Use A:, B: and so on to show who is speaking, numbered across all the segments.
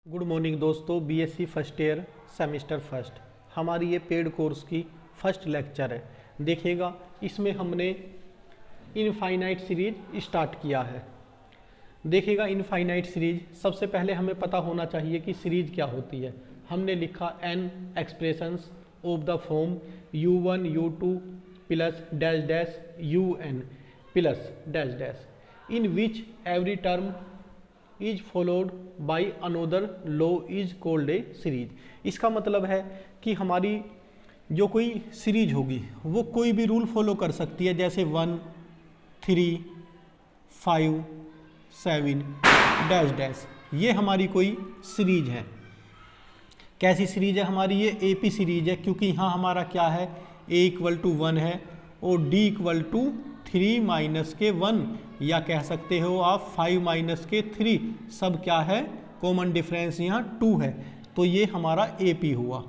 A: Good morning दोस्तों, BSc first year semester first हमारी ये पेड कोर्स की फर्स्ट लेक्चर है। देखिएगा, इसमें हमने इनफाइनाइट सीरीज स्टार्ट किया है। देखिएगा, इनफाइनाइट सीरीज सबसे पहले हमें पता होना चाहिए कि सीरीज क्या होती है। हमने लिखा an expressions of the form u1 u2 plus dash dash un plus dash dash in which every term is followed by another law is called a series. इसका मतलब है कि हमारी जो कोई सीरीज होगी वो कोई भी रूल फॉलो कर सकती है, जैसे 1, 3, 5, 7 डैश डैश। ये हमारी कोई सीरीज है। कैसी सीरीज है हमारी? ये एपी सीरीज है, क्योंकि यहाँ हमारा क्या है, a = 1 है और d = 3 - के 1, या कह सकते हो आप 5 - के 3, सब क्या है, कॉमन डिफरेंस यहाँ 2 है। तो ये हमारा AP हुआ।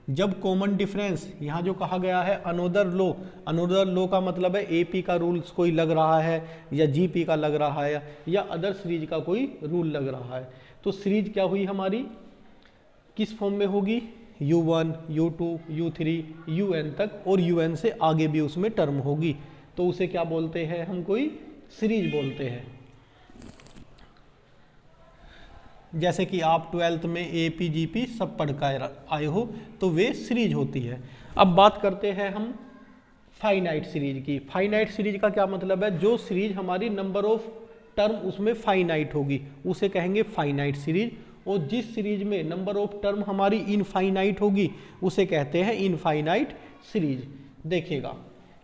A: जब कॉमन डिफरेंस यहाँ जो कहा गया है अनोदर लॉ का मतलब है AP का रूल्स कोई लग रहा है या GP का लग रहा है या अदर सीरीज का कोई रूल लग रहा है। तो सीरीज क्या हुई हमारी, किस फॉर्म में होगी, u1 u2 u3 un तक, और un से आगे भी उसमें टर्म होगी, तो उसे क्या बोलते हैं, हम कोई सीरीज बोलते हैं। जैसे कि आप 12th में AP GP सब पढ़ कर आए हो, तो वे सीरीज होती है। अब बात करते हैं हम फाइनाइट सीरीज की। फाइनाइट सीरीज का क्या मतलब है, जो सीरीज हमारी नंबर ऑफ टर्म उसमें फाइनाइट होगी उसे कहेंगे फाइनाइट सीरीज, और जिस सीरीज में नंबर ऑफ टर्म हमारी इनफाइनाइट होगी उसे कहते हैं इनफाइनाइट सीरीज। देखिएगा,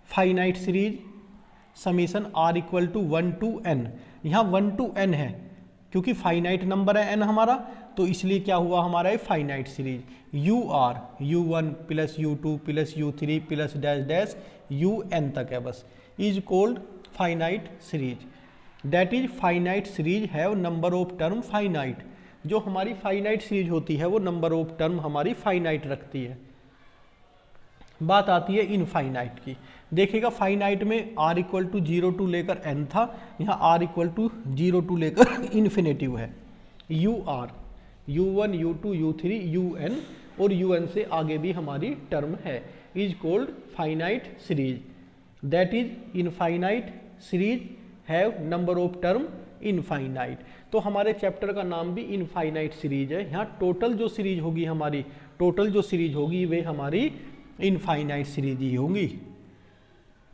A: finite series summation r = 1 to n, यहाँ 1 to n है क्योंकि फाइनाइट नंबर है n हमारा, तो इसलिए क्या हुआ हमारा ये finite series. u1 plus u2 plus u3 plus dash dash un तक है बस, is called finite series. That is finite series have number of term finite. जो हमारी फाइनाइट सीरीज होती है वो नंबर ऑफ टर्म हमारी फाइनाइट रखती है। बात आती है इनफाइनाइट की। देखिएगा, फाइनाइट में r = 0 to लेकर n था, यहाँ r = 0 to लेकर इन्फिनेटिव है। u1 u2 u3 un और un से आगे भी हमारी टर्म है, is called finite series. That is infinite series have number of term infinite. तो हमारे चैप्टर का नाम भी इनफाइनाइट सीरीज है। यहाँ टोटल जो सीरीज होगी वे हमारी इनफाइनाइट सीरीज ही होंगी,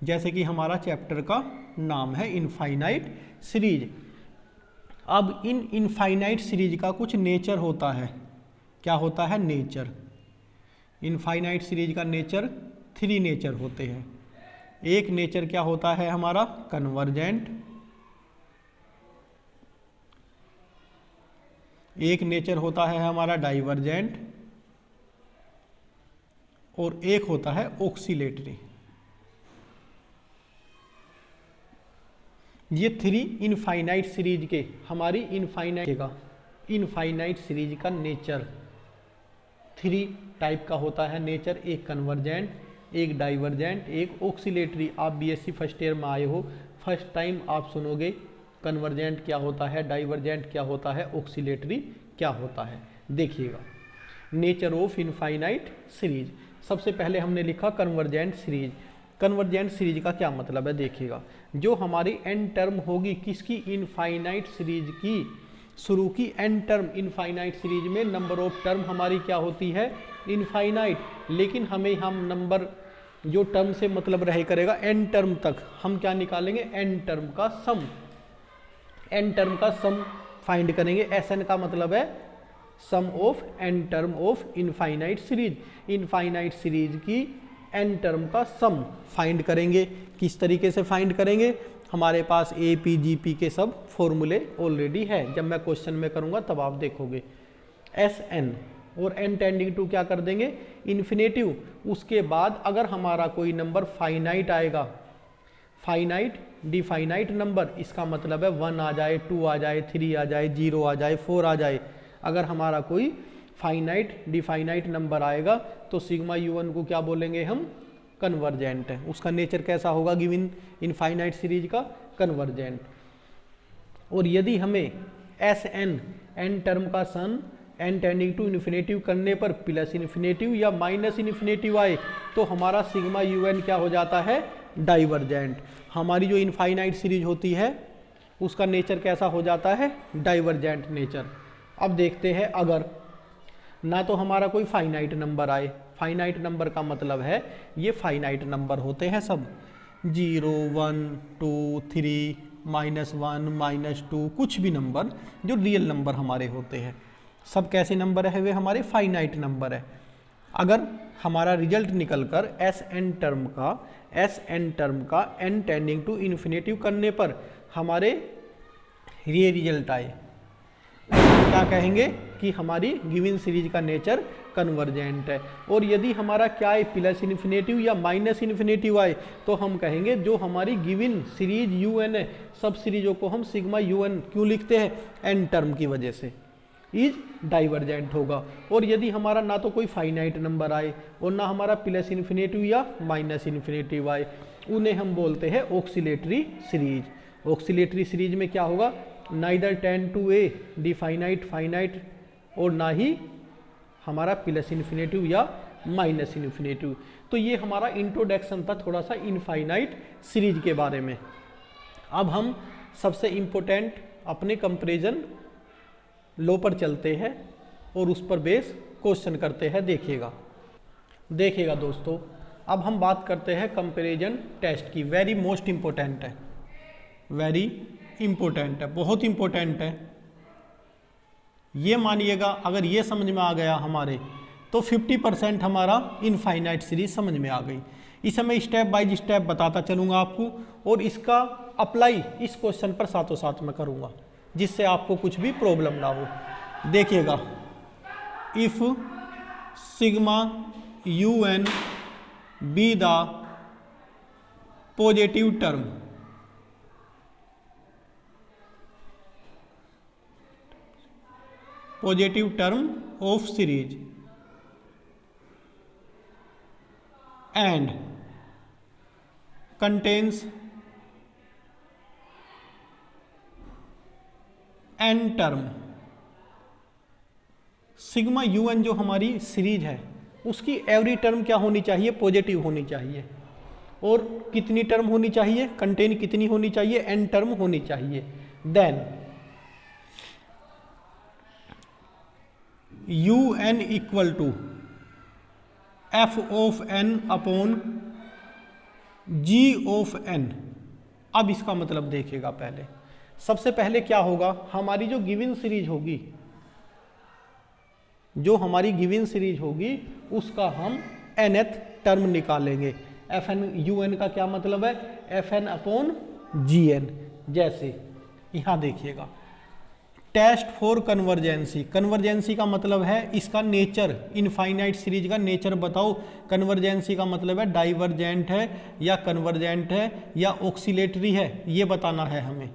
A: जैसे कि हमारा चैप्टर का नाम है इनफाइनाइट सीरीज। अब इन इनफाइनाइट सीरीज का कुछ नेचर होता है। क्या होता है नेचर? इनफाइनाइट सीरीज का नेचर 3 नेचर होते हैं। एक नेचर क्या होता है हमारा, कन्वर्जेंट। एक नेचर होता है हमारा डाइवर्जेंट, और एक होता है ऑक्सीलेटरी। ये 3 इनफाइनाइट सीरीज के हमारी इनफाइनाइट सीरीज का नेचर 3 टाइप का होता है नेचर। एक कन्वर्जेंट, एक डाइवर्जेंट, एक ऑक्सीलेटरी। आप बीएससी फर्स्ट ईयर में आए हो, फर्स्ट टाइम आप सुनोगे कन्वर्जेंट क्या होता है, डाइवर्जेंट क्या होता है, ऑक्सीलेटरी क्या होता है। देखिएगा, नेचर ऑफ इनफाइनाइट सीरीज। सबसे पहले हमने लिखा कन्वर्जेंट सीरीज। कन्वर्जेंट सीरीज का क्या मतलब है, देखिएगा, जो हमारी एन टर्म होगी किसकी, इनफाइनाइट सीरीज की, शुरू की एन टर्म। इनफाइनाइट सीरीज में नंबर ऑफ टर्म हमारी क्या होती है, इनफाइनाइट, लेकिन हम नंबर जो टर्म से मतलब रहे करेगा एन टर्म तक, हम क्या निकालेंगे, एन टर्म का सम। एन टर्म का सम फाइंड करेंगे। SN का मतलब है sum of n term of infinite series. Infinite series की एन टर्म का सम फाइंड करेंगे। किस तरीके से फाइंड करेंगे, हमारे पास AP GP के सब फॉर्मूले ऑलरेडी है, जब मैं क्वेश्चन में करूंगा तब आप देखोगे। SN और n टेंडिंग टू क्या कर देंगे, इन्फिनेटिव। उसके बाद अगर हमारा कोई नंबर फाइनाइट आएगा, फाइनाइट डिफाइनाइट नंबर, इसका मतलब है 1 आ जाए, 2 आ जाए, 3 आ जाए, 0 आ जाए, 4 आ जाए। अगर हमारा कोई फाइनाइट डिफाइनाइट नंबर आएगा तो सिग्मा u1 को क्या बोलेंगे हम, कन्वर्जेंट है। उसका नेचर कैसा होगा, गिवन इनफाइनाइट सीरीज का, कन्वर्जेंट। और यदि हमें SN एन टर्म का सन n टेंडिंग टू इन्फिनेटिव करने पर प्लस इन्फिनेटिव या माइनस इन्फिनेटिव आए तो हमारा सिग्मा un क्या हो जाता है, डाइवर्जेंट। हमारी जो इनफाइनाइट सीरीज होती है उसका नेचर कैसा हो जाता है, डाइवर्जेंट नेचर। अब देखते हैं अगर ना तो हमारा कोई फाइनाइट नंबर आए, फाइनाइट नंबर का मतलब है ये फाइनाइट नंबर होते हैं सब, 0 1 2 3 -1 -2 कुछ भी नंबर जो रियल नंबर हमारे होते हैं, सब कैसे नंबर है, वे हमारे फाइनाइट नंबर है। अगर हमारा रिजल्ट निकल कर एस एन टर्म का n टेंडिंग टू इन्फिनेटिव करने पर हमारे ये रिजल्ट आए, क्या कहेंगे कि हमारी गिवन सीरीज का नेचर कन्वर्जेंट है। और यदि हमारा क्या है, प्लस इन्फिनेटिव या माइनस इन्फिनेटिव आए तो हम कहेंगे जो हमारी गिवन सीरीज un है, सब सीरीजों को हम सिग्मा un क्यों लिखते हैं, n टर्म की वजह से, इज डाइवर्जेंट होगा। और यदि हमारा ना तो कोई फाइनाइट नंबर आए और ना हमारा प्लस इन्फिनेटिव या माइनस इन्फिनेटिव आए, उन्हें हम बोलते हैं ऑक्सीलेटरी सीरीज। ऑक्सीलेटरी सीरीज में क्या होगा, neither tend to a definite और ना ही हमारा प्लस इन्फिनेटिव या माइनस इन्फिनेटिव। तो ये हमारा इंट्रोडक्शन था थोड़ा सा इनफाइनाइट सीरीज के बारे में। अब हम सबसे इम्पोर्टेंट अपने कंपैरिजन लो पर चलते हैं और उस पर बेस क्वेश्चन करते हैं। देखिएगा दोस्तों, अब हम बात करते हैं कंपैरिजन टेस्ट की। वेरी मोस्ट इम्पोर्टेंट है, वेरी इम्पोर्टेंट है, बहुत इम्पोर्टेंट है। ये मानिएगा अगर ये समझ में आ गया हमारे तो 50% हमारा इनफाइनाइट सीरीज समझ में आ गई। इसे मैं स्टेप बाय स्टेप बताता चलूँगा आपको और इसका अप्लाई इस क्वेश्चन पर साथों साथ में करूँगा जिससे आपको कुछ भी प्रॉब्लम ना हो। देखिएगा, if sigma un be the positive term of series and contains n term. Sigma un जो हमारी सीरीज है उसकी एवरी टर्म क्या होनी चाहिए, पॉजिटिव होनी चाहिए। और कितनी टर्म होनी चाहिए, कंटेन कितनी होनी चाहिए, n टर्म होनी चाहिए। Then un equal to f of n upon g of n। अब इसका मतलब देखिएगा, पहले सबसे पहले क्या होगा, हमारी जो गिवन सीरीज होगी, उसका हम nth टर्म निकालेंगे। fn un का क्या मतलब है, fn अपॉन gn। जैसे यहाँ देखिएगा, टेस्ट फॉर कन्वर्जेंसी। कन्वर्जेंसी का मतलब है इसका नेचर, इनफाइनाइट सीरीज का नेचर बताओ। कन्वर्जेंसी का मतलब है डाइवर्जेंट है या कन्वर्जेंट है या ऑक्सीलेटरी है, ये बताना है हमें।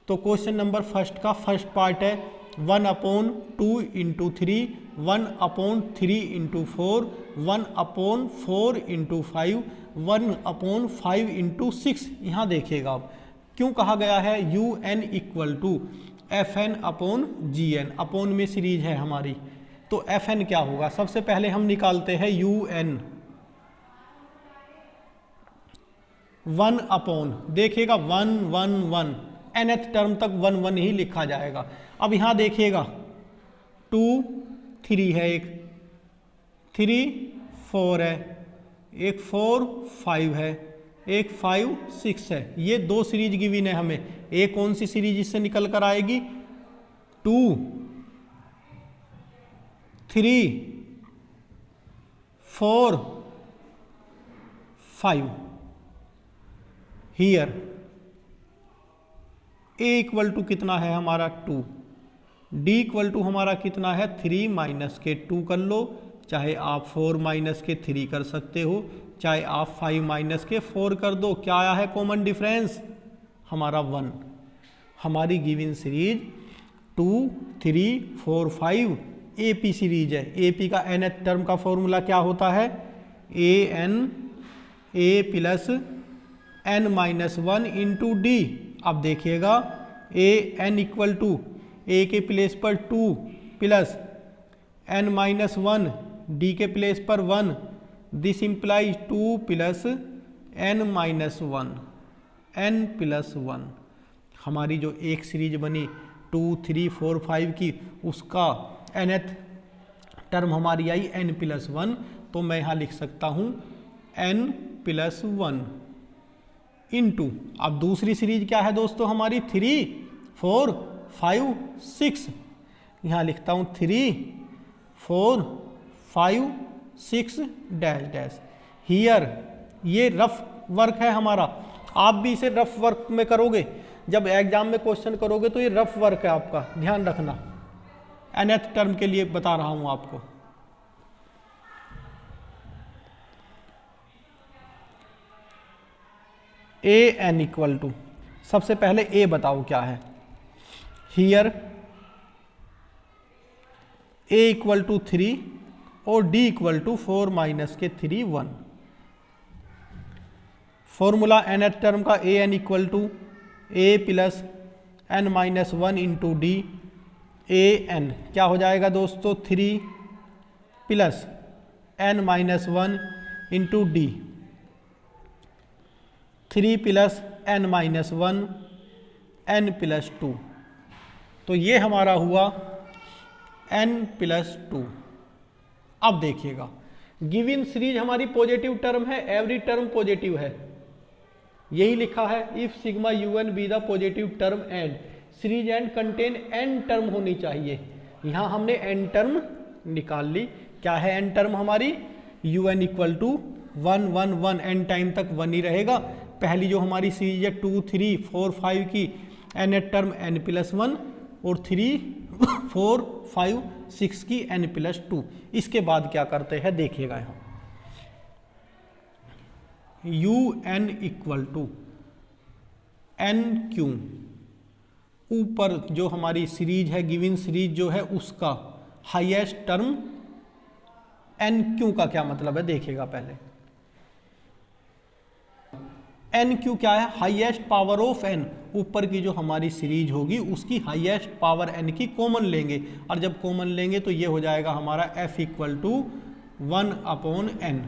A: तो क्वेश्चन नंबर फर्स्ट का फर्स्ट पार्ट है 1/2 × 3, 1/3 × 4, 1/4 × 5, 1/5 × 6। यहाँ देखिएगा अब क्यों कहा गया है un equal to fn upon gn। Upon में सीरीज है हमारी, तो fn क्या होगा, सबसे पहले हम निकालते हैं un 1 अपॉन, देखिएगा 1 1 1, nth टर्म तक 1 1 ही लिखा जाएगा। अब यहाँ देखिएगा 2 3 है, एक 3 4 है, एक 4 5 है, एक 5 6 है। ये दो सीरीज गिवन है हमें। एक कौन सी सीरीज इससे निकल कर आएगी, 2 3 4 5। हियर a इक्वल टू कितना है हमारा 2, d इक्वल टू हमारा कितना है 3 माइनस के 2 कर लो, चाहे आप 4 माइनस के 3 कर सकते हो, चाहे आप 5 माइनस के 4 कर दो। क्या आया है कॉमन डिफरेंस हमारा 1। हमारी गिवन सीरीज 2 3 4 5 AP सीरीज है। AP का nth टर्म का फॉर्मूला क्या होता है, a plus n-1 into d। अब देखिएगा n इक्वल टू a के प्लेस पर 2 plus n minus one, D के प्लेस पर 1, this implies 2 plus n minus one, n plus 1। हमारी जो एक सीरीज बनी 2, 3, 4, 5 की, उसका nth टर्म हमारी आई n प्लस 1, तो मैं यहाँ लिख सकता हूँ n प्लस 1 इंटू, अब दूसरी सीरीज क्या है दोस्तों हमारी 3, 4, 5, 6, यहाँ लिखता हूँ 3, 4, 5, 6 डैश डैश। हियर ये रफ वर्क है हमारा, आप भी इसे रफ वर्क में करोगे, जब एग्जाम में क्वेश्चन करोगे तो ये रफ वर्क है आपका, ध्यान रखना। nth टर्म के लिए बता रहा हूं आपको। ए एन इक्वल टू, सबसे पहले ए बताओ क्या है। हियर ए इक्वल टू 3 और डी इक्वल टू 4 माइनस के 3, 1। फॉर्मूला nth टर्म का a n equal to a plus n minus 1 into d. A n क्या हो जाएगा दोस्तों 3 plus n minus 1 into d, 3 plus n minus 1 n plus 2, तो ये हमारा हुआ n प्लस 2। अब देखिएगा गिवन सीरीज हमारी पॉजिटिव टर्म है, एवरी टर्म पॉजिटिव है, यही लिखा है if sigma un be the positive term and series and contain n term होनी चाहिए। यहाँ हमने n टर्म निकाल ली। क्या है n टर्म हमारी, un equal to 1, 1, 1, n time तक 1 ही रहेगा। पहली जो हमारी सीरीज है 2, 3, 4, 5 की n टर्म n प्लस 1 और 3, 4, 5, 6 की n प्लस 2। इसके बाद क्या करते हैं देखिएगा, यहाँ un equal to n Q, ऊपर जो हमारी सीरीज है गिवन सीरीज जो है उसका हाईएस्ट टर्म n क्यू का क्या मतलब है देखिएगा पहले। n क्यू क्या है, हाईएस्ट पावर ऑफ n, ऊपर की जो हमारी सीरीज होगी उसकी हाईएस्ट पावर n की कॉमन लेंगे, और जब कॉमन लेंगे तो ये हो जाएगा हमारा f इक्वल टू 1/n।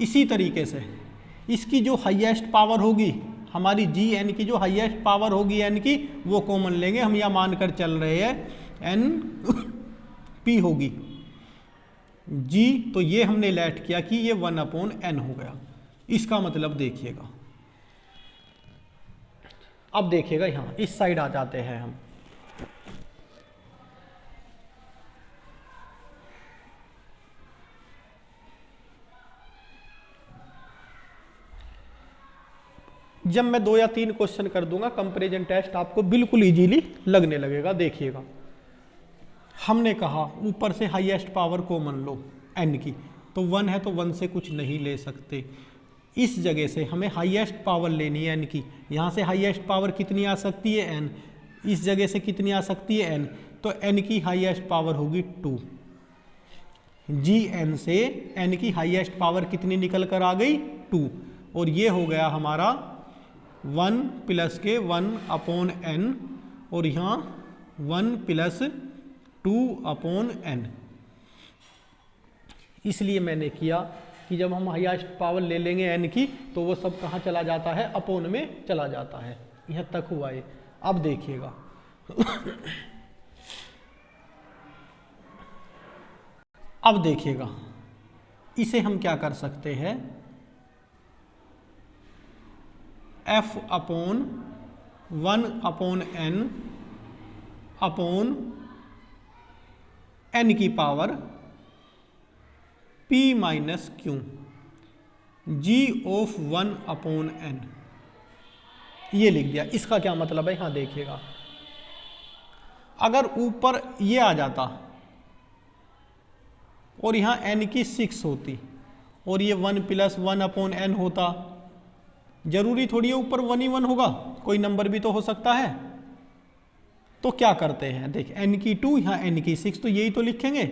A: इसी तरीके से इसकी जो हाईएस्ट पावर होगी हमारी जी एन की, जो हाईएस्ट पावर होगी n की, वो कॉमन लेंगे। हम यह मानकर चल रहे हैं n p होगी g, तो ये हमने लेट किया कि ये 1/n हो गया। इसका मतलब देखिएगा, अब देखिएगा यहाँ इस साइड आ जाते हैं हम। जब मैं 2 या 3 क्वेश्चन कर दूंगा कंपैरिजन टेस्ट, आपको बिल्कुल इजीली लगने लगेगा। देखिएगा हमने कहा ऊपर से हाईएस्ट पावर कॉमन लो n की, तो 1 है तो 1 से कुछ नहीं ले सकते। इस जगह से हमें हाईएस्ट पावर लेनी है n की, यहाँ से हाईएस्ट पावर कितनी आ सकती है n, इस जगह से कितनी आ सकती है n, तो n की हाईएस्ट पावर होगी 2। gn से n की हाईएस्ट पावर कितनी निकल कर आ गई 2, और ये हो गया हमारा 1 प्लस के 1/n, और यहाँ 1 प्लस 2/n। इसलिए मैंने किया कि जब हम हाईएस्ट पावर ले लेंगे n की, तो वो सब कहाँ चला जाता है, अपॉन में चला जाता है। यहाँ तक हुआ है। अब देखिएगा अब देखिएगा इसे हम क्या कर सकते हैं, f/1/n अपॉन n की power p minus q, g of 1/n, ये लिख दिया। इसका क्या मतलब है, यहाँ देखिएगा अगर ऊपर ये आ जाता और यहाँ n की 6 होती और ये 1 प्लस 1/n होता, जरूरी थोड़ी है ऊपर 1 ही 1 होगा, कोई नंबर भी तो हो सकता है। तो क्या करते हैं, देख n की 2, यहाँ n की 6, तो यही तो लिखेंगे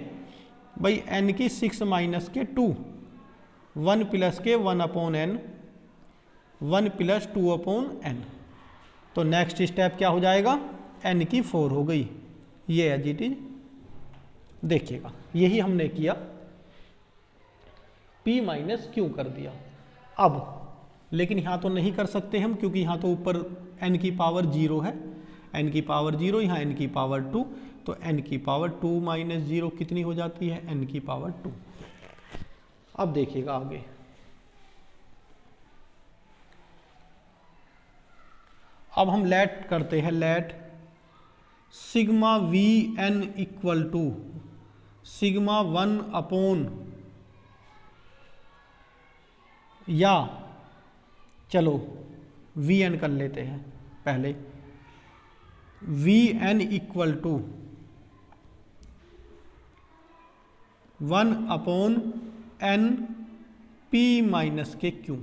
A: भाई, n की 6 माइनस के 2, 1 प्लस के 1/n, 1 प्लस 2/n। तो नेक्स्ट स्टेप क्या हो जाएगा, n की 4 हो गई, ये है जी टी, देखिएगा यही हमने किया, p माइनस क्यू कर दिया। अब लेकिन यहाँ तो नहीं कर सकते हम, क्योंकि यहाँ तो ऊपर n की पावर 0 है, n की पावर 0, यहाँ n की पावर 2, तो n की पावर 2 माइनस 0 कितनी हो जाती है, n की पावर 2। अब देखिएगा आगे, अब हम लेट करते हैं, let sigma V N equal to sigma 1 upon, या चलो वी एन कर लेते हैं पहले, v N equal to 1 upon n p minus के q.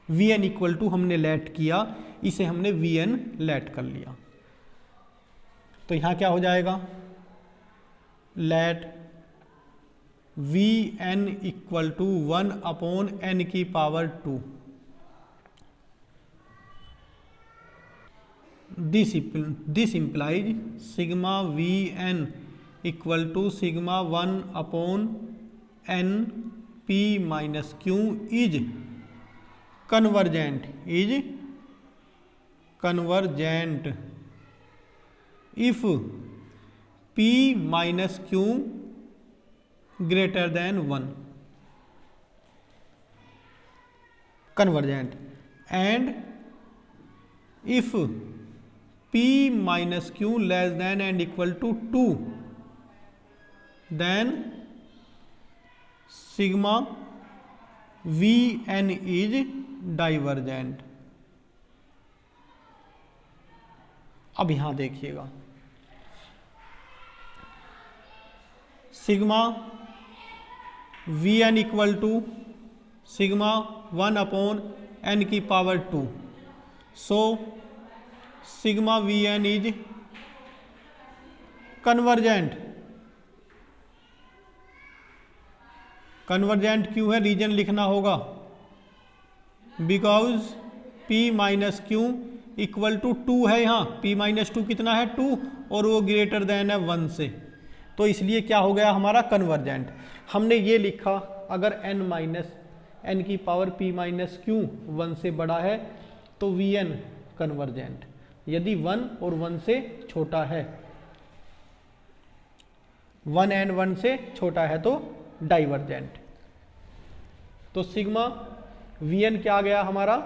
A: V N equal to हमने लेट किया, इसे हमने वी एन लेट कर लिया, तो यहां क्या हो जाएगा, let v N equal to 1 upon n की power 2। This implies sigma V N equal to sigma 1 upon n p minus q is convergent, if p minus q greater than 1, convergent, and if p minus q less than and equal to 2, then sigma vn is divergent। अब यहां देखिएगा, sigma V N equal to sigma 1 upon n की power 2, so sigma V N is convergent. Convergent क्यों है, reason लिखना होगा, because p minus q equal to 2 है, यहाँ p माइनस 2 कितना है 2, और वो ग्रेटर देन है 1 से, तो इसलिए क्या हो गया हमारा कन्वर्जेंट। हमने ये लिखा अगर n माइनस एन की पावर p माइनस क्यू 1 से बड़ा है तो vn कन्वर्जेंट, यदि 1 और 1 से छोटा है, 1 एंड 1 से छोटा है तो डाइवर्जेंट। तो सिग्मा vn क्या आ गया हमारा,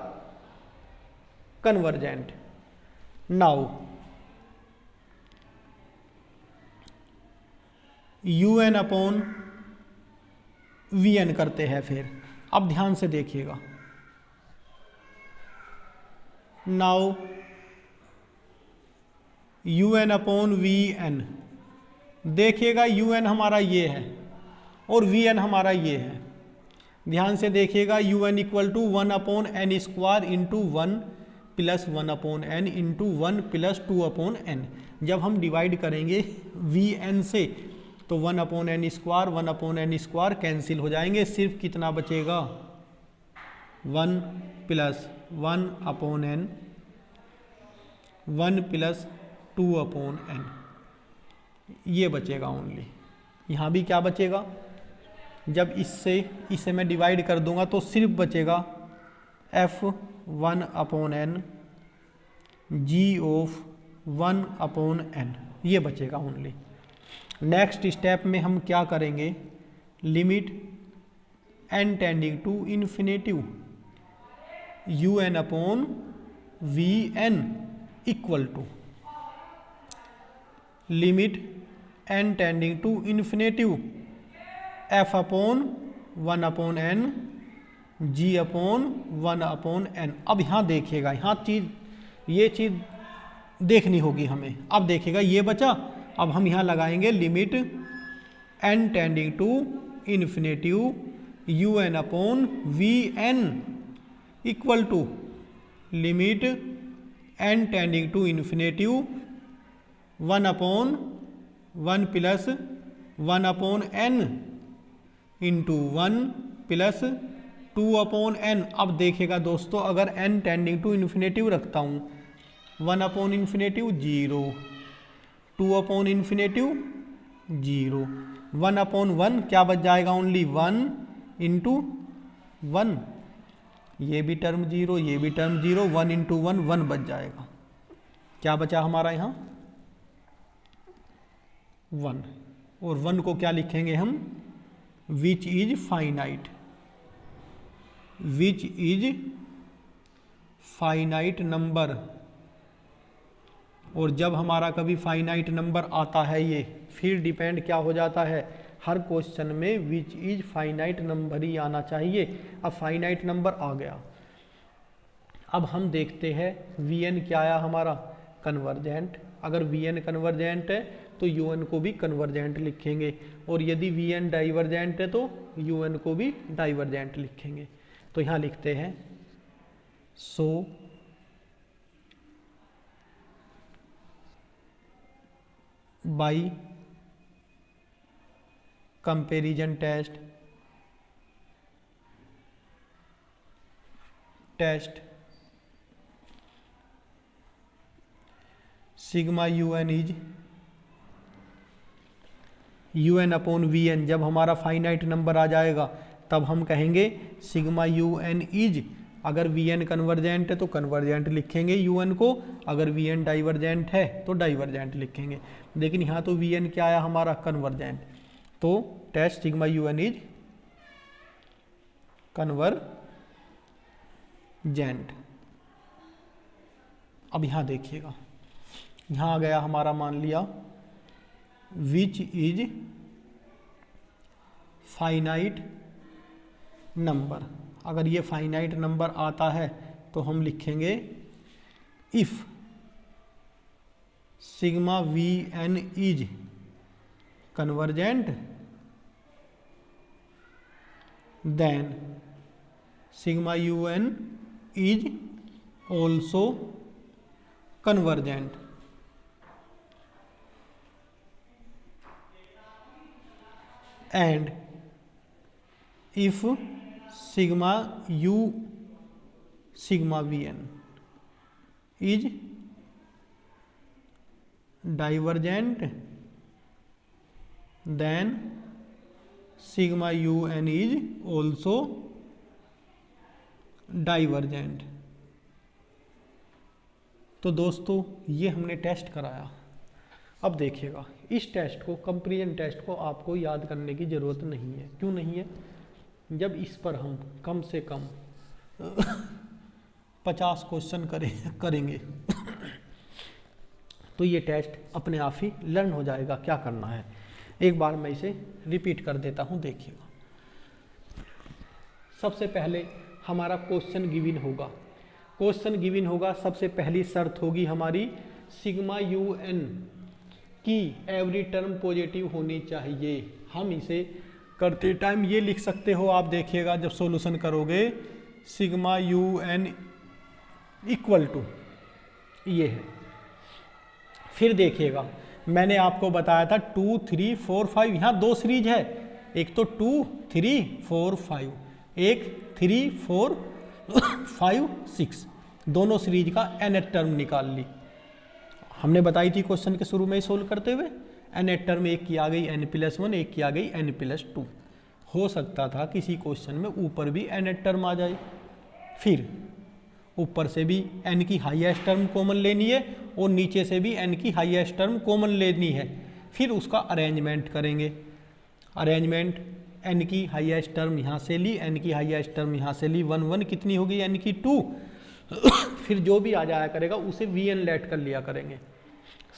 A: convergent. Now U N upon V N करते हैं फिर। अब ध्यान से देखिएगा, now U N upon V N, देखिएगा यू एन हमारा ये है और वी एन हमारा ये है, ध्यान से देखिएगा, U N equal to 1 upon N square into 1 plus 1 upon N into 1 plus 2 upon N. जब हम डिवाइड करेंगे वी एन से तो 1 अपॉन एन स्क्वायर कैंसिल हो जाएंगे, सिर्फ कितना बचेगा 1 plus 1 upon N 1 plus 2 upon N, ये बचेगा ओनली। यहाँ भी क्या बचेगा, जब इसे मैं डिवाइड कर दूंगा तो सिर्फ बचेगा f1 upon N G of 1 upon N, ये बचेगा ओनली। नेक्स्ट स्टेप में हम क्या करेंगे, limit n tending to infinitive U N upon V N equal to limit n tending to infinitive f upon 1 upon N G upon 1 upon N. अब यहाँ देखिएगा, यहाँ ये चीज़ देखनी होगी हमें। अब देखिएगा ये बचा, अब हम यहाँ लगाएंगे limit n tending to infinitive U N upon V N equal to limit n tending to infinitive 1 upon 1 plus 1 upon N into 1 plus 2 upon N. अब देखिएगा दोस्तों, अगर n टेंडिंग टू इन्फिनेटिव रखता हूँ, 1 अपॉन इन्फिनेटिव 0, 2 अपॉन इन्फिनेटिव 0, 1/1 क्या बच जाएगा, only 1 into 1, ये भी टर्म 0, ये भी टर्म 0, 1 इंटू 1 1 बच जाएगा। क्या बचा हमारा यहाँ 1, और 1 को क्या लिखेंगे हम, which is finite, which is finite number. और जब हमारा कभी फाइनाइट नंबर आता है ये, फिर डिपेंड क्या हो जाता है, हर क्वेश्चन में विच इज फाइनाइट नंबर ही आना चाहिए। अब फाइनाइट नंबर आ गया। अब हम देखते हैं Vn क्या आया हमारा, कन्वर्जेंट। अगर Vn कन्वर्जेंट है तो Un को भी कन्वर्जेंट लिखेंगे, और यदि Vn डाइवर्जेंट है तो Un को भी डाइवर्जेंट लिखेंगे। तो यहाँ लिखते हैं so by comparison test sigma UN is UN upon Vn। जब हमारा फाइनाइट नंबर आ जाएगा तब हम कहेंगे सिग्मा UN इज, अगर Vn कन्वर्जेंट है तो कन्वर्जेंट लिखेंगे UN को, अगर Vn डाइवर्जेंट है तो डाइवर्जेंट लिखेंगे। लेकिन यहाँ तो Vn क्या आया हमारा, कन्वर्जेंट, तो test sigma UN is convergent. अब यहाँ देखिएगा, यहाँ आ गया हमारा, मान लिया विच इज फाइनाइट नंबर। अगर ये फाइनाइट नंबर आता है तो हम लिखेंगे if sigma Vn is convergent then sigma UN is also convergent. And if sigma Vn is divergent then sigma UN is also divergent. तो दोस्तों ये हमने टेस्ट कराया। अब देखिएगा, इस टेस्ट को, कंपैरिजन टेस्ट को आपको याद करने की ज़रूरत नहीं है। क्यों नहीं है, जब इस पर हम कम से कम 50 क्वेश्चन करेंगे तो ये टेस्ट अपने आप ही लर्न हो जाएगा क्या करना है। एक बार मैं इसे रिपीट कर देता हूँ, देखिएगा। सबसे पहले हमारा क्वेश्चन गिवन होगा, क्वेश्चन गिवन होगा, सबसे पहली शर्त होगी हमारी सिग्मा UN की एवरी टर्म पॉजिटिव होनी चाहिए। हम इसे करते टाइम ये लिख सकते हो, आप देखिएगा जब सॉल्यूशन करोगे, सिग्मा UN इक्वल टू ये है। फिर देखिएगा, मैंने आपको बताया था 2, 3, 4, 5, यहाँ 2 सीरीज है, एक तो 2, 3, 4, 5, एक 3, 4, 5, 6, दोनों सीरीज का nth टर्म निकाल ली। हमने बताई थी क्वेश्चन के शुरू में ही सोल्व करते हुए, nth टर्म एक की आ गई n+1, एक की आ गई n+2। हो सकता था किसी क्वेश्चन में ऊपर भी nth टर्म आ जाए, फिर ऊपर से भी n की हाईएस्ट टर्म कॉमन लेनी है और नीचे से भी n की हाईएस्ट टर्म कॉमन लेनी है। फिर उसका अरेंजमेंट करेंगे, अरेंजमेंट n की हाईएस्ट टर्म यहाँ से ली, n की हाईएस्ट टर्म यहाँ से ली, 1 1 कितनी होगी n की 2। फिर जो भी आ जाया करेगा उसे Vn लेट कर लिया करेंगे,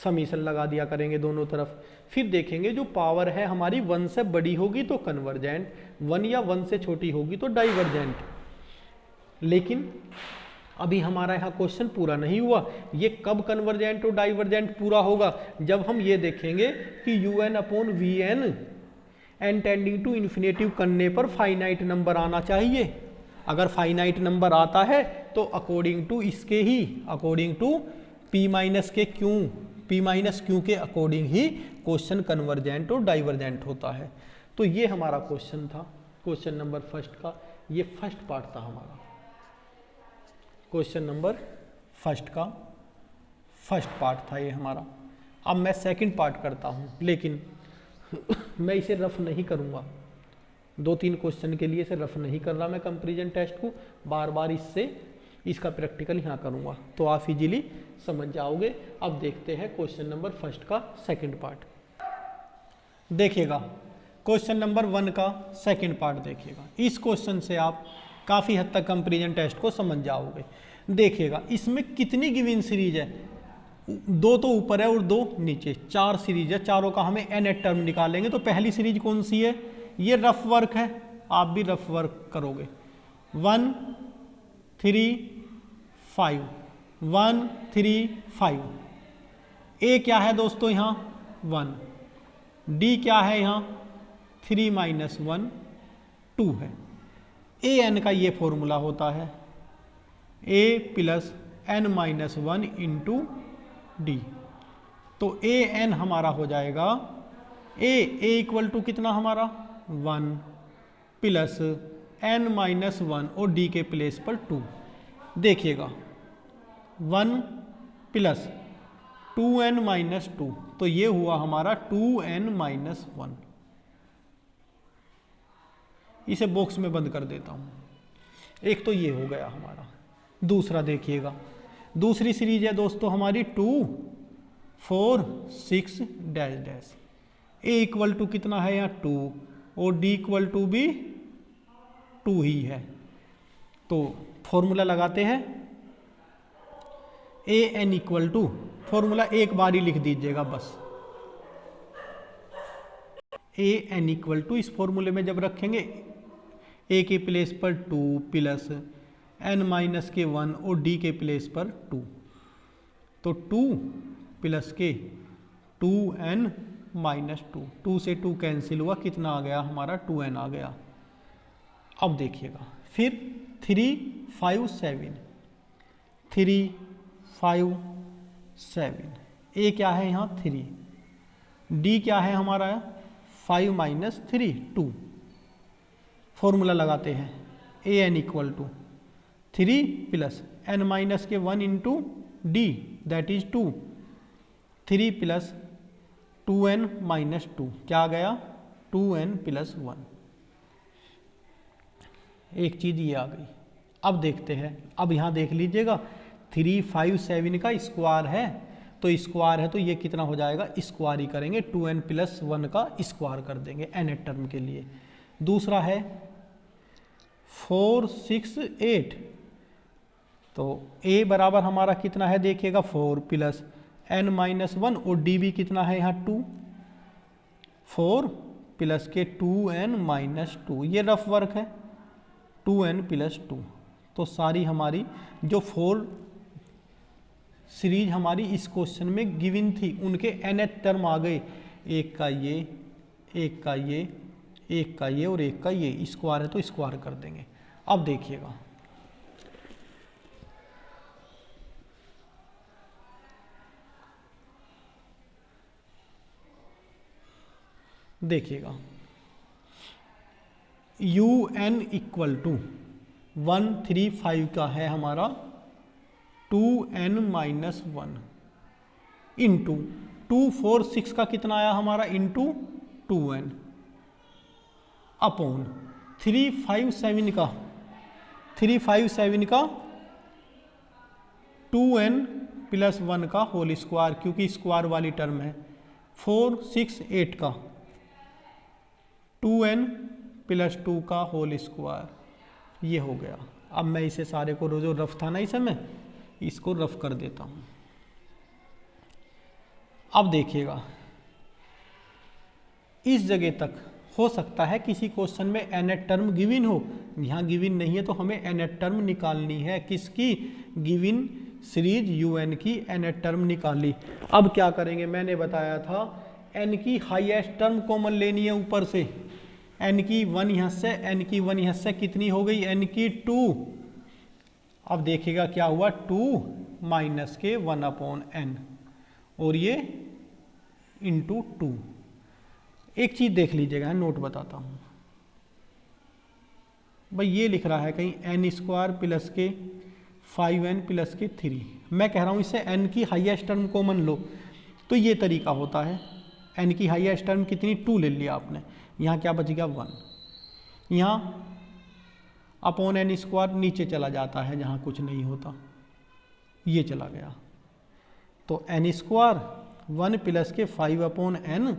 A: समीशन लगा दिया करेंगे दोनों तरफ। फिर देखेंगे जो पावर है हमारी 1 से बड़ी होगी तो कन्वर्जेंट, 1 या 1 से छोटी होगी तो डाइवर्जेंट। लेकिन अभी हमारा यहाँ क्वेश्चन पूरा नहीं हुआ, ये कब कन्वर्जेंट और डाइवर्जेंट पूरा होगा, जब हम ये देखेंगे कि UN upon Vn n tending to infinitive करने पर फाइनाइट नंबर आना चाहिए। अगर फाइनाइट नंबर आता है तो अकॉर्डिंग टू इसके ही, according to P minus q के अकॉर्डिंग ही क्वेश्चन कन्वर्जेंट और डाइवर्जेंट होता है। तो ये हमारा क्वेश्चन था, क्वेश्चन नंबर फर्स्ट का, ये फर्स्ट पार्ट था हमारा, क्वेश्चन नंबर फर्स्ट का फर्स्ट पार्ट था ये हमारा। अब मैं सेकंड पार्ट करता हूँ, लेकिन मैं इसे रफ नहीं करूँगा, 2-3 क्वेश्चन के लिए इसे रफ नहीं कर रहा मैं कंपैरिजन टेस्ट को, बार बार इसका प्रैक्टिकल यहाँ करूँगा, तो आप इजीली समझ जाओगे। अब देखते हैं क्वेश्चन नंबर फर्स्ट का सेकंड पार्ट। देखिएगा क्वेश्चन नंबर 1 का सेकंड पार्ट देखिएगा। इस क्वेश्चन से आप काफ़ी हद तक कंपैरिजन टेस्ट को समझ जाओगे। देखिएगा इसमें कितनी गिवन सीरीज है, 2 तो ऊपर है और 2 नीचे, 4 सीरीज है, चारों का हमें n टर्म निकालेंगे। तो पहली सीरीज कौन सी है, ये रफ वर्क है, आप भी रफ वर्क करोगे। 1 3 5 1 3 5, ए क्या है दोस्तों यहाँ 1, डी क्या है यहाँ 3 - 1 2 है। ए एन का ये फॉर्मूला होता है a + n - 1 × d। तो ए एन हमारा हो जाएगा ए इक्वल टू कितना हमारा 1 + n - 1 और d के प्लेस पर 2। देखिएगा 1 + 2n - 2, तो ये हुआ हमारा 2n - 1। इसे बॉक्स में बंद कर देता हूँ। एक तो ये हो गया हमारा। दूसरा देखिएगा, दूसरी सीरीज है दोस्तों हमारी 2 4 6 dash dash. A equal to कितना है यहाँ 2 और डी इक्वल टू भी 2 ही है। तो फॉर्मूला लगाते हैं, a n equal to, formula एक बार ही लिख दीजिएगा बस। ए एन इक्वल टू, इस फॉर्मूले में जब रखेंगे ए के प्लेस पर 2 + n - 1 और d के प्लेस पर 2, तो 2 + के 2n - 2, 2 से 2 कैंसिल हुआ, कितना आ गया हमारा 2n आ गया। अब देखिएगा फिर 3 5 7 3 5 7, ए क्या है यहाँ 3, डी क्या है हमारा 5 - 3 2। फॉर्मूला लगाते हैं, a n equal to 3 + n - 1 × d that is 2, 3 + 2n - 2 क्या आ गया 2n + 1। एक चीज़ ये आ गई। अब देखते हैं, अब यहाँ देख लीजिएगा 3 5 7 का स्क्वायर है, तो स्क्वायर है तो ये कितना हो जाएगा, स्क्वायर ही करेंगे, 2n + 1 का स्क्वायर कर देंगे n टर्म के लिए। दूसरा है 4 6 8, तो a बराबर हमारा कितना है देखिएगा 4 + n - 1 और d भी कितना है यहाँ 2, 4 + के 2n - 2, ये रफ वर्क है 2n + 2। तो सारी हमारी जो 4 सीरीज हमारी इस क्वेश्चन में गिवन थी उनके nth टर्म आ गए, एक का ये, एक का ये, एक का ये और एक का ये, स्क्वायर है तो स्क्वायर कर देंगे। अब देखिएगा देखिएगा un इक्वल टू 135 का है हमारा 2n - 1 इंटू 246 का कितना आया हमारा इंटू 2n अपॉन 357 का 2n + 1 का होल स्क्वायर, क्योंकि स्क्वायर वाली टर्म है, 468 का 2n + 2 का होल स्क्वायर, ये हो गया। अब मैं इसे सारे को जो रफ था ना इसे मैं इसको रफ कर देता हूँ। अब देखिएगा इस जगह तक हो सकता है किसी क्वेश्चन में nth टर्म गिवन हो, यहाँ गिवन नहीं है तो हमें nth टर्म निकालनी है, किसकी, गिवन सीरीज un की nth टर्म निकाली। अब क्या करेंगे, मैंने बताया था n की हाईएस्ट टर्म कॉमन लेनी है ऊपर से, n की 1 यहाँ से, n की 1 यहाँ से कितनी हो गई, n की 2। अब देखिएगा क्या हुआ 2 - के 1/n और ये इंटू 2। एक चीज़ देख लीजिएगा, नोट बताता हूँ भाई, ये लिख रहा है कहीं n² + के 5n + के 3। मैं कह रहा हूँ इसे n की हाईएस्ट टर्म कॉमन लो, तो ये तरीका होता है एन की हाईएस्ट टर्म कितनी 2 ले लिया आपने, यहाँ क्या बच गया 1, यहाँ अपॉन एन स्क्वायर नीचे चला जाता है जहाँ कुछ नहीं होता, ये चला गया, तो एन स्क्वायर 1 प्लस के 5 अपॉन एन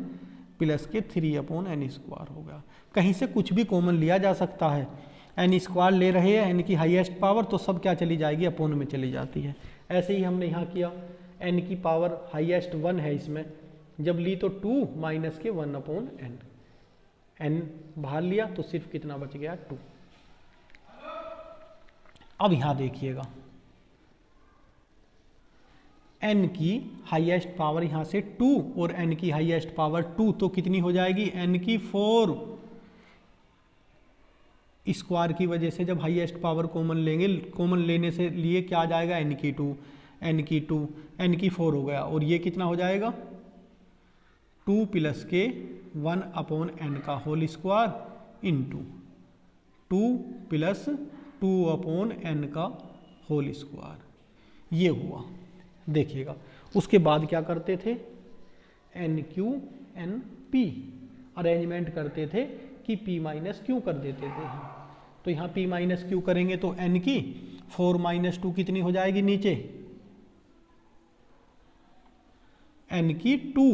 A: प्लस के 3 अपॉन एन स्क्वायर हो गया। कहीं से कुछ भी कॉमन लिया जा सकता है, एन स्क्वायर ले रहे हैं एन की हाईएस्ट पावर, तो सब क्या चली जाएगी, अपॉन में चली जाती है। ऐसे ही हमने यहाँ किया, एन की पावर हाईएस्ट 1 है, इसमें जब ली तो 2 माइनस के 1 अपॉन एन, एन बाहर लिया तो सिर्फ कितना बच गया 2। अब यहाँ देखिएगा, n की हाईएस्ट पावर यहाँ से 2 और n की हाईएस्ट पावर 2, तो कितनी हो जाएगी, n की 4 स्क्वायर की वजह से जब हाईएस्ट पावर कॉमन लेंगे, कॉमन लेने से लिए क्या आ जाएगा, n की 2, n की 2, n की 4 हो गया, और ये कितना हो जाएगा 2 प्लस के 1 अपॉन n का whole square into 2 plus 2 upon n का होल स्क्वायर, ये हुआ। देखिएगा उसके बाद क्या करते थे, N Q N P arrangement करते थे कि पी माइनस क्यू कर देते थे, तो यहाँ पी माइनस क्यू करेंगे तो एन की 4 माइनस 2 कितनी हो जाएगी नीचे, एन की 2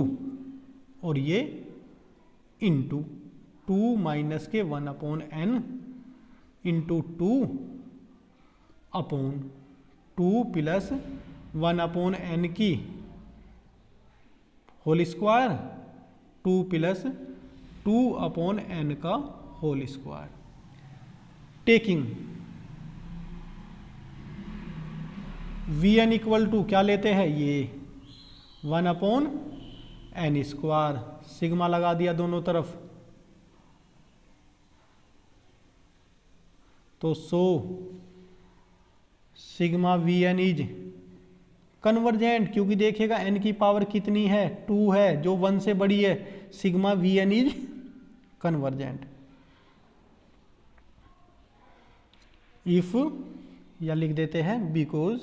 A: और ये इंटू 2 माइनस के 1 upon N into 2 upon 2 plus 1 upon n की whole square 2 plus 2 upon n का whole square, taking v N equal to क्या लेते हैं, ये 1 अपॉन एन स्क्वायर, सिग्मा लगा दिया दोनों तरफ, तो so sigma V N is convergent, क्योंकि देखिएगा n की पावर कितनी है 2 है, जो 1 से बड़ी है, sigma V N is convergent if, या लिख देते हैं बिकॉज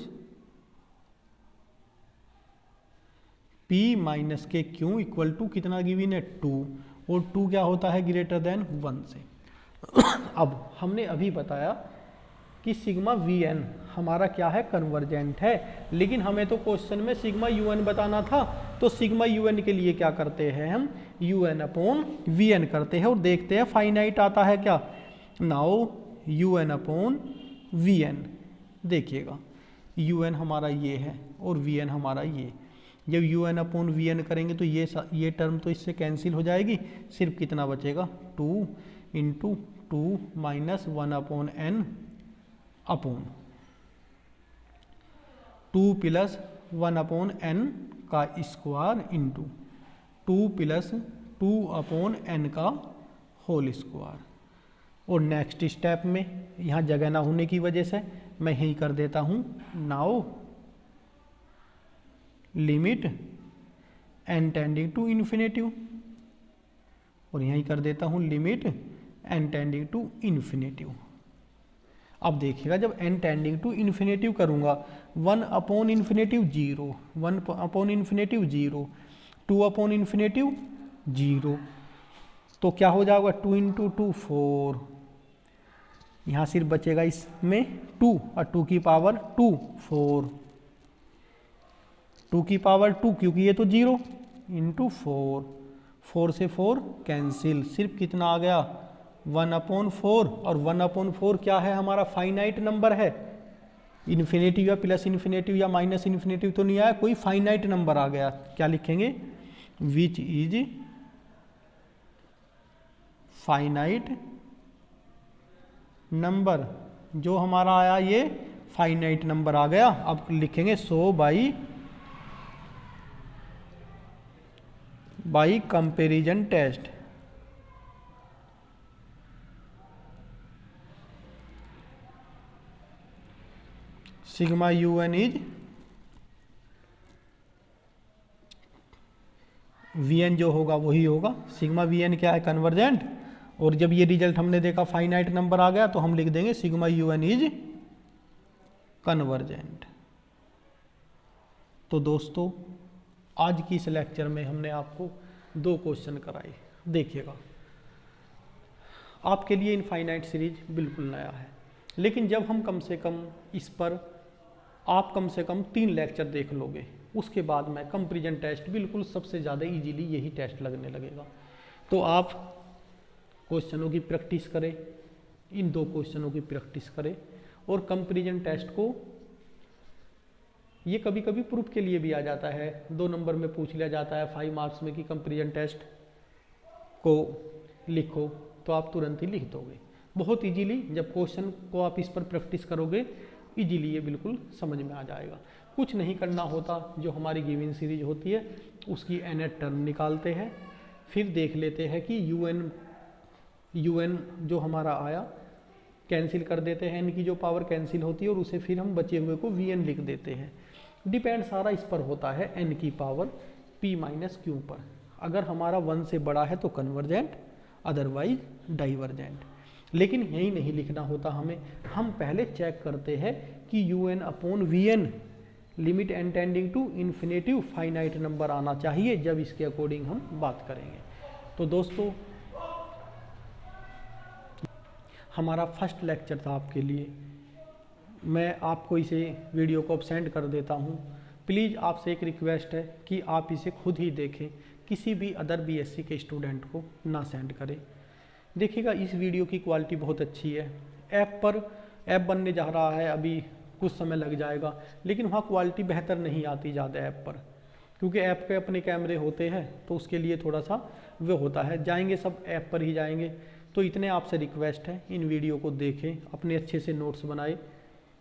A: p माइनस के क्यू इक्वल टू कितना गिवन है 2, और 2 क्या होता है ग्रेटर देन 1 से। अब हमने अभी बताया कि सिग्मा वी एन हमारा क्या है, कन्वर्जेंट है, लेकिन हमें तो क्वेश्चन में सिग्मा यू एन बताना था, तो सिग्मा यू एन के लिए क्या करते हैं हम, U N upon V N करते हैं और देखते हैं फाइनाइट आता है क्या, now U N upon V N, देखिएगा यू एन हमारा ये है और वी एन हमारा ये, जब U N upon V N करेंगे तो ये टर्म तो इससे कैंसिल हो जाएगी, सिर्फ कितना बचेगा 2 into 2 minus 1 upon n upon 2 plus 1 upon n का square into 2 plus 2 upon n का होल स्क्वायर। और नेक्स्ट स्टेप में यहाँ जगह ना होने की वजह से मैं यही कर देता हूँ, now limit N tending to infinitive, और यहीं कर देता हूँ limit N tending to infinitive. अब देखिएगा जब n टेंडिंग टू इन्फिनेटिव करूँगा 1 upon infinitive 0, 1 upon infinitive 0, 2 upon infinitive 0, तो क्या हो जाएगा 2 इंटू 2 4, यहाँ सिर्फ बचेगा इसमें 2 और 2 की पावर 2 4, 2 की पावर 2 क्योंकि ये तो 0 इंटू 4, 4 से 4 कैंसिल, सिर्फ कितना आ गया 1 अपॉन 4, और 1 अपॉन 4 क्या है हमारा, फाइनाइट नंबर है, इन्फिनेटिव या प्लस इन्फिनेटिव या माइनस इन्फिनेटिव तो नहीं आया, कोई फाइनाइट नंबर आ गया, क्या लिखेंगे, विच इज फाइनाइट नंबर, जो हमारा आया ये फाइनाइट नंबर आ गया। अब लिखेंगे so by comparison test, sigma you N is v n, जो होगा वही होगा, सिग्मा वी एन क्या है, कन्वर्जेंट, और जब ये रिजल्ट हमने देखा फाइनाइट नंबर आ गया तो हम लिख देंगे sigma you N is convergent. तो दोस्तों आज की इस लेक्चर में हमने आपको 2 क्वेश्चन कराए। देखिएगा, आपके लिए इनफाइनाइट सीरीज बिल्कुल नया है, लेकिन जब हम कम से कम इस पर आप कम से कम 3 लेक्चर देख लोगे, उसके बाद में कंपैरिजन टेस्ट बिल्कुल सबसे ज़्यादा इजीली यही टेस्ट लगने लगेगा। तो आप क्वेश्चनों की प्रैक्टिस करें, इन 2 क्वेश्चनों की प्रैक्टिस करें, और कंपैरिजन टेस्ट को, ये कभी कभी प्रूफ के लिए भी आ जाता है, 2 नंबर में पूछ लिया जाता है 5 मार्क्स में कि कंपैरिजन टेस्ट को लिखो, तो आप तुरंत ही लिख दोगे बहुत इजीली। जब क्वेश्चन को आप इस पर प्रैक्टिस करोगे, इजीली ये बिल्कुल समझ में आ जाएगा। कुछ नहीं करना होता, जो हमारी गिवन सीरीज होती है उसकी nth टर्म निकालते हैं, फिर देख लेते हैं कि un जो हमारा आया कैंसिल कर देते हैं, n की जो पावर कैंसिल होती है, और उसे फिर हम बचे हुए को vn लिख देते हैं। डिपेंड सारा इस पर होता है n की पावर p माइनस क्यू पर। अगर हमारा 1 से बड़ा है तो कन्वर्जेंट, अदरवाइज डाइवर्जेंट। लेकिन यही नहीं लिखना होता हमें, हम पहले चेक करते हैं कि un upon vn limit n tending to infinitive finite number आना चाहिए, जब इसके अकॉर्डिंग हम बात करेंगे। तो दोस्तों, हमारा फर्स्ट लेक्चर था आपके लिए, मैं आपको इसे वीडियो को अब सेंड कर देता हूँ। प्लीज़ आपसे एक रिक्वेस्ट है कि आप इसे खुद ही देखें, किसी भी अदर बीएससी के स्टूडेंट को ना सेंड करें। देखिएगा, इस वीडियो की क्वालिटी बहुत अच्छी है। ऐप बनने जा रहा है, अभी कुछ समय लग जाएगा, लेकिन वहाँ क्वालिटी बेहतर नहीं आती ज़्यादा ऐप पर, क्योंकि ऐप के अपने कैमरे होते हैं, तो उसके लिए थोड़ा सा वो होता है। जाएंगे सब ऐप पर ही जाएंगे। तो इतने आपसे रिक्वेस्ट है, इन वीडियो को देखें, अपने अच्छे से नोट्स बनाए,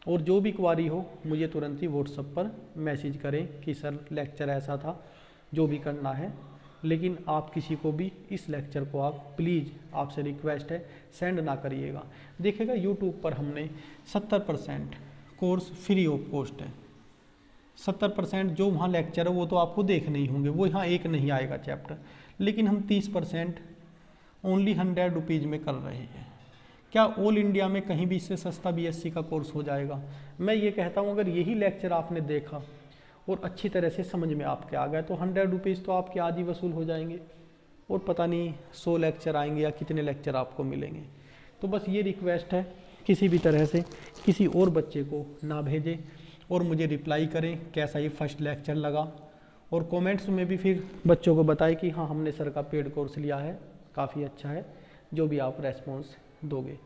A: और जो भी क्वारी हो मुझे तुरंत ही व्हाट्सएप पर मैसेज करें कि सर लेक्चर ऐसा था, जो भी करना है। लेकिन आप किसी को भी इस लेक्चर को आप प्लीज़, आपसे रिक्वेस्ट है, सेंड ना करिएगा। देखिएगा, यूट्यूब पर हमने 70% कोर्स फ्री ऑफ कॉस्ट है। 70% जो वहाँ लेक्चर है वो तो आपको देखने ही होंगे, वो यहाँ एक नहीं आएगा चैप्टर, लेकिन हम 30% ओनली 100 रुपीज़ में कर रहे हैं। क्या ऑल इंडिया में कहीं भी इससे सस्ता बीएससी का कोर्स हो जाएगा? मैं ये कहता हूँ, अगर यही लेक्चर आपने देखा और अच्छी तरह से समझ में आपके आ गए, तो 100 रुपीज़ तो आपके आज ही वसूल हो जाएंगे, और पता नहीं 100 लेक्चर आएंगे या कितने लेक्चर आपको मिलेंगे। तो बस ये रिक्वेस्ट है, किसी भी तरह से किसी और बच्चे को ना भेजें, और मुझे रिप्लाई करें कैसा ये फर्स्ट लेक्चर लगा, और कमेंट्स में भी फिर बच्चों को बताएं कि हाँ, हमने सर का पेड कोर्स लिया है, काफ़ी अच्छा है, जो भी आप रेस्पॉन्स दोगे।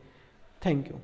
A: Thank you.